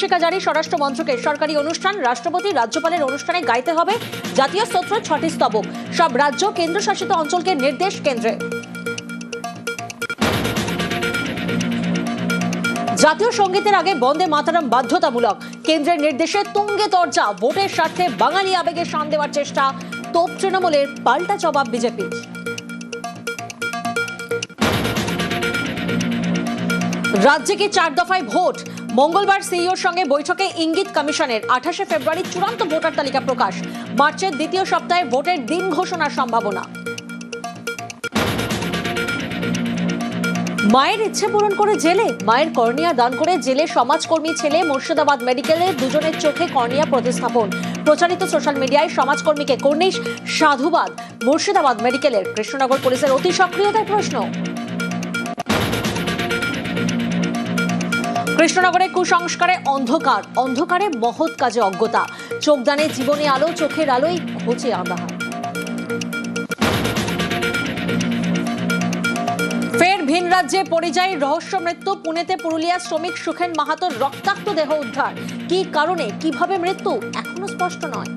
শিক্ষা জারি স্বরাষ্ট্র মন্ত্রকের সরকারি অনুষ্ঠান রাষ্ট্রপতি রাজ্যপালের অনুষ্ঠানে গাইতে হবে জাতীয় স্তোত্র 6টি স্তবক। সব রাজ্য কেন্দ্রশাসিত অঞ্চলকে নির্দেশ কেন্দ্রে। জাতীয় সঙ্গীতের আগে বন্দে মাতরম বাধ্যতামূলক, কেন্দ্রের নির্দেশে তুঙ্গে তরজা। ভোটের স্বার্থে বাঙালি আবেগে শান দেওয়ার চেষ্টা, তোপ তৃণমূলের, পাল্টা জবাব বিজেপির। রাজ্যে কি 4 দফায় ভোট? মঙ্গলবার সিইওর সঙ্গে বৈঠকে ইঙ্গিত কমিশনের। 28শে ফেব্রুয়ারি চূড়ান্ত ভোটার তালিকা প্রকাশ। মার্চের দ্বিতীয় সপ্তাহে ভোটের দিন ঘোষণার সম্ভাবনা। মায়ের ইচ্ছে পূরণ করে জেলে, মায়ের কর্নিয়া দান করে জেলে সমাজকর্মী ছেলে। মুর্শিদাবাদ মেডিকেলে দুজনের চোখে কর্নিয়া প্রতিস্থাপন। প্রচারিত সোশ্যাল মিডিয়ায় সমাজকর্মীকে কর্নিশ সাধুবাদ। মুর্শিদাবাদ মেডিকেলের। কৃষ্ণনগর পুলিশের অতি সক্রিয়তার প্রশ্ন। কৃষ্ণনগরে কুসংস্কারে অন্ধকার, অন্ধকারে মহৎ কাজে অজ্ঞতা। চোখদানে জীবনে আলো, চোখের আলোয় ঘুচে আঁধার। ফের ভিন রাজ্যে পরিযায়ী রহস্য মৃত্যু। পুনেতে পুরুলিয়া শ্রমিক সুখেন মাহাতোর রক্তাক্ত দেহ উদ্ধার। কি কারণে, কিভাবে মৃত্যু এখনো স্পষ্ট নয়।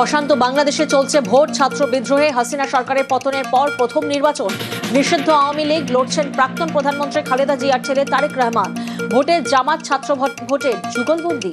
অশান্ত বাংলাদেশে চলছে ভোট। ছাত্র বিদ্রোহে হাসিনা সরকারের পতনের পর প্রথম নির্বাচন। নিষিদ্ধ আওয়ামী লীগ, লড়ছেন প্রাক্তন প্রধানমন্ত্রী খালেদা জিয়ার ছেলে তারেক রহমান। ভোটে জামাত ছাত্র ভোটের যুগলবন্দি।